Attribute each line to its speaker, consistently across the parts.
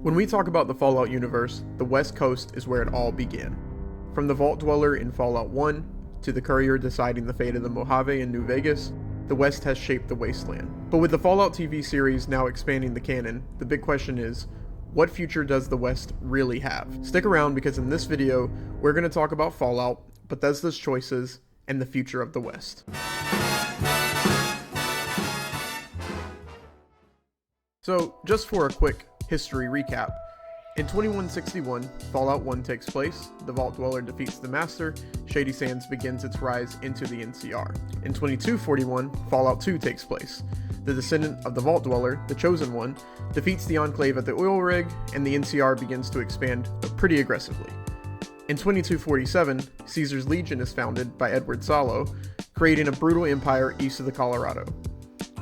Speaker 1: When we talk about the Fallout universe, the West Coast is where it all began. From the Vault Dweller in Fallout 1, to the Courier deciding the fate of the Mojave in New Vegas, the West has shaped the Wasteland. But with the Fallout TV series now expanding the canon, the big question is, what future does the West really have? Stick around because in this video, we're going to talk about Fallout, Bethesda's choices, and the future of the West. So, just for a quick history recap, in 2161, Fallout 1 takes place, the Vault Dweller defeats the Master, Shady Sands begins its rise into the NCR. In 2241, Fallout 2 takes place. The descendant of the Vault Dweller, the Chosen One, defeats the Enclave at the oil rig, and the NCR begins to expand pretty aggressively. In 2247, Caesar's Legion is founded by Edward Salo, creating a brutal empire east of the Colorado.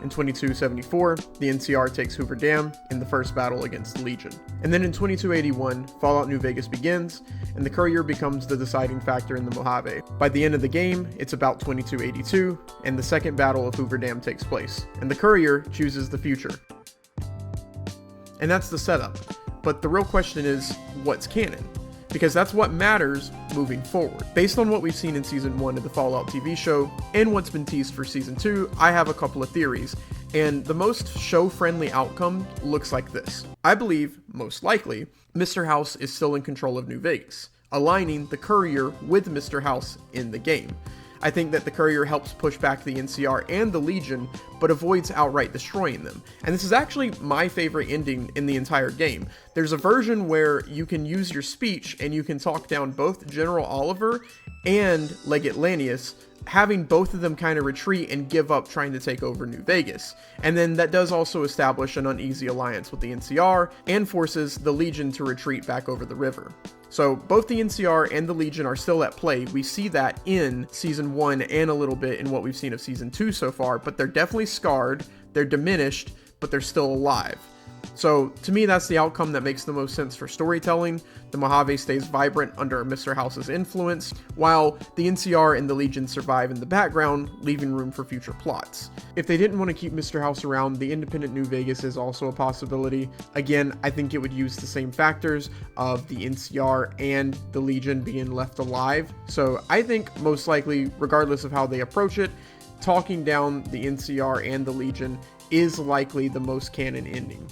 Speaker 1: In 2274, the NCR takes Hoover Dam in the first battle against the Legion. And then in 2281, Fallout New Vegas begins, and the Courier becomes the deciding factor in the Mojave. By the end of the game, it's about 2282, and the second battle of Hoover Dam takes place, and the Courier chooses the future. And that's the setup. But the real question is, what's canon? Because that's what matters moving forward. Based on what we've seen in Season 1 of the Fallout TV show, and what's been teased for Season 2, I have a couple of theories, and the most show-friendly outcome looks like this. I believe, most likely, Mr. House is still in control of New Vegas, aligning the Courier with Mr. House in the game. I think that the Courier helps push back the NCR and the Legion, but avoids outright destroying them. And this is actually my favorite ending in the entire game. There's a version where you can use your speech and you can talk down both General Oliver and Legate Lanius, having both of them kind of retreat and give up trying to take over New Vegas. And then that does also establish an uneasy alliance with the NCR and forces the Legion to retreat back over the river. So both the NCR and the Legion are still at play. We see that in Season 1 and a little bit in what we've seen of Season 2 so far, but they're definitely scarred, they're diminished, but they're still alive. So to me, that's the outcome that makes the most sense for storytelling. The Mojave stays vibrant under Mr. House's influence, while the NCR and the Legion survive in the background, leaving room for future plots. If they didn't want to keep Mr. House around, the independent New Vegas is also a possibility. Again, I think it would use the same factors of the NCR and the Legion being left alive. So I think most likely, regardless of how they approach it, talking down the NCR and the Legion is likely the most canon ending.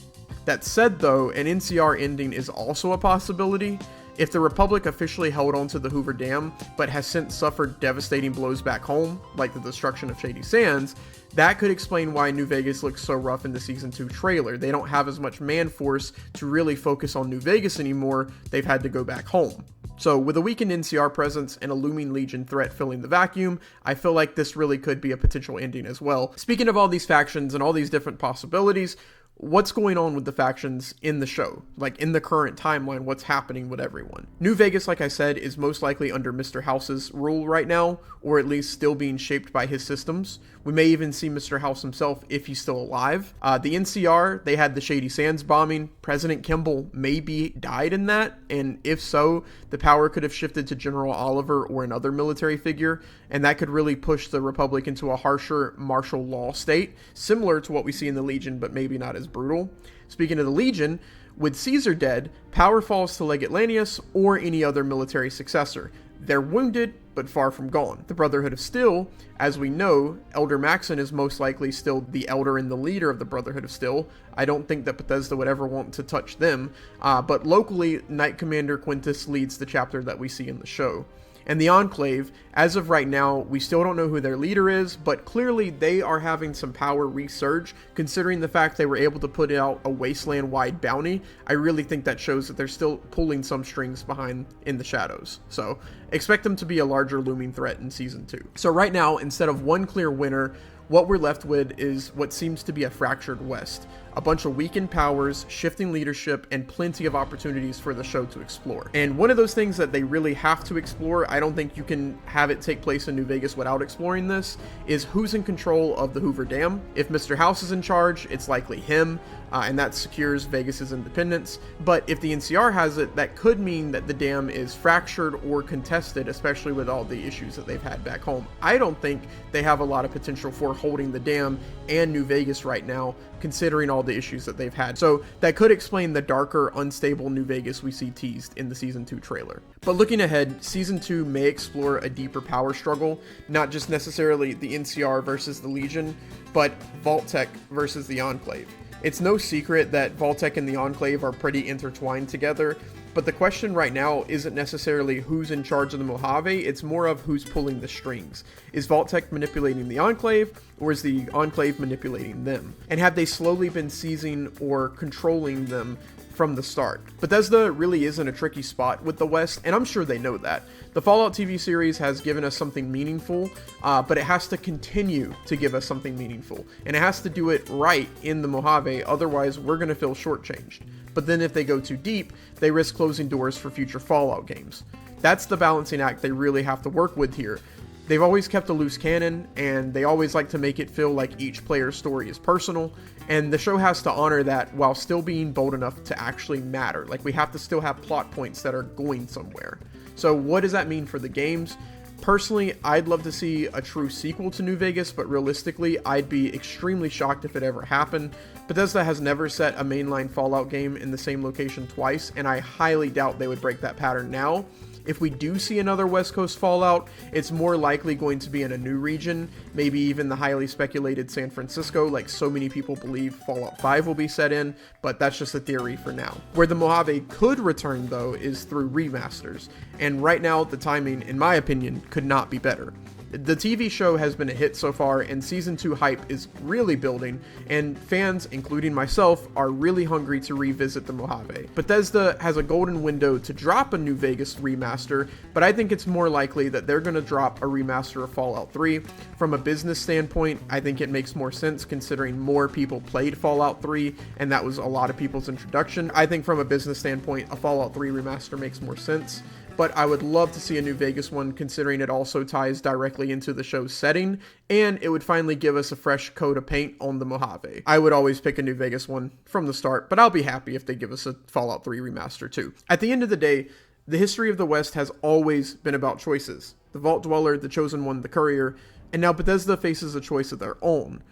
Speaker 1: That said though, an NCR ending is also a possibility. If the Republic officially held onto the Hoover Dam, but has since suffered devastating blows back home, like the destruction of Shady Sands, that could explain why New Vegas looks so rough in the Season 2 trailer. They don't have as much man force to really focus on New Vegas anymore, they've had to go back home. So with a weakened NCR presence and a looming Legion threat filling the vacuum, I feel like this really could be a potential ending as well. Speaking of all these factions and all these different possibilities, what's going on with the factions in the show? Like in the current timeline, what's happening with everyone? New Vegas, like I said, is most likely under Mr. House's rule right now, or at least still being shaped by his systems. We may even see Mr. House himself if he's still alive. The NCR, they had the Shady Sands bombing. President Kimball maybe died in that, and if so, the power could have shifted to General Oliver or another military figure, and that could really push the Republic into a harsher martial law state, similar to what we see in the Legion, but maybe not as brutal. Speaking of the Legion, with Caesar dead, power falls to Legate Lanius or any other military successor. They're wounded, but far from gone. The Brotherhood of Steel, as we know, Elder Maxon is most likely still the elder and the leader of the Brotherhood of Steel. I don't think that Bethesda would ever want to touch them, but locally, Knight Commander Quintus leads the chapter that we see in the show. And the Enclave, as of right now, we still don't know who their leader is, but clearly they are having some power resurge, considering the fact they were able to put out a Wasteland-wide bounty. I really think that shows that they're still pulling some strings behind in the shadows. So expect them to be a larger looming threat in Season 2. So right now, instead of one clear winner, what we're left with is what seems to be a fractured West. A bunch of weakened powers, shifting leadership, and plenty of opportunities for the show to explore. And one of those things that they really have to explore, I don't think you can have it take place in New Vegas without exploring this, is who's in control of the Hoover Dam. If Mr. House is in charge, it's likely him, and that secures Vegas's independence. But if the NCR has it, that could mean that the dam is fractured or contested, especially with all the issues that they've had back home. I don't think they have a lot of potential for holding the dam and New Vegas right now, considering all all the issues that they've had. So that could explain the darker, unstable New Vegas we see teased in the Season 2 trailer. But looking ahead, Season 2 may explore a deeper power struggle, not just necessarily the NCR versus the Legion, but Vault-Tec versus the Enclave. It's no secret that Vault-Tec and the Enclave are pretty intertwined together, but the question right now isn't necessarily who's in charge of the Mojave, it's more of who's pulling the strings. Is Vault-Tec manipulating the Enclave, or is the Enclave manipulating them? And have they slowly been seizing or controlling them from the start? Bethesda really is in a tricky spot with the West, and I'm sure they know that. The Fallout TV series has given us something meaningful, but it has to continue to give us something meaningful, and it has to do it right in the Mojave, otherwise we're going to feel shortchanged. But then if they go too deep, they risk closing doors for future Fallout games. That's the balancing act they really have to work with here. They've always kept a loose cannon, and they always like to make it feel like each player's story is personal, and the show has to honor that while still being bold enough to actually matter. Like, we have to still have plot points that are going somewhere. So what does that mean for the games? Personally, I'd love to see a true sequel to New Vegas, but realistically, I'd be extremely shocked if it ever happened. Bethesda has never set a mainline Fallout game in the same location twice, and I highly doubt they would break that pattern now. If we do see another West Coast Fallout, it's more likely going to be in a new region, maybe even the highly speculated San Francisco, like so many people believe Fallout 5 will be set in, but that's just a theory for now. Where the Mojave could return, though, is through remasters, and right now, the timing, in my opinion, could not be better. The TV show has been a hit so far, and Season 2 hype is really building, and fans, including myself, are really hungry to revisit the Mojave. Bethesda has a golden window to drop a New Vegas remaster, but I think it's more likely that they're going to drop a remaster of Fallout 3. From a business standpoint, I think it makes more sense considering more people played Fallout 3, and that was a lot of people's introduction. I think from a business standpoint, a Fallout 3 remaster makes more sense. But I would love to see a New Vegas one, considering it also ties directly into the show's setting, and it would finally give us a fresh coat of paint on the Mojave. I would always pick a New Vegas one from the start, but I'll be happy if they give us a Fallout 3 remaster too. At the end of the day, the history of the West has always been about choices. The Vault Dweller, the Chosen One, the Courier, and now Bethesda faces a choice of their own.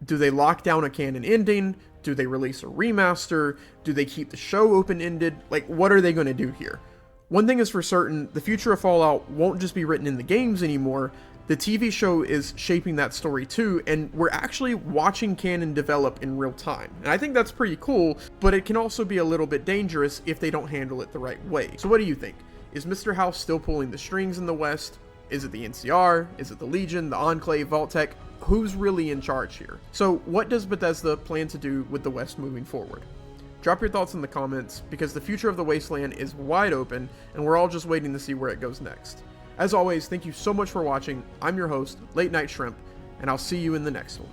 Speaker 1: Do they lock down a canon ending? Do they release a remaster? Do they keep the show open-ended? Like, what are they going to do here? One thing is for certain, the future of Fallout won't just be written in the games anymore. The TV show is shaping that story too, and we're actually watching canon develop in real time. And I think that's pretty cool, but it can also be a little bit dangerous if they don't handle it the right way. So what do you think? Is Mr. House still pulling the strings in the West? Is it the NCR? Is it the Legion, the Enclave, Vault-Tec? Who's really in charge here? So what does Bethesda plan to do with the West moving forward? Drop your thoughts in the comments, because the future of the Wasteland is wide open, and we're all just waiting to see where it goes next. As always, thank you so much for watching. I'm your host, Late Night Shrimp, and I'll see you in the next one.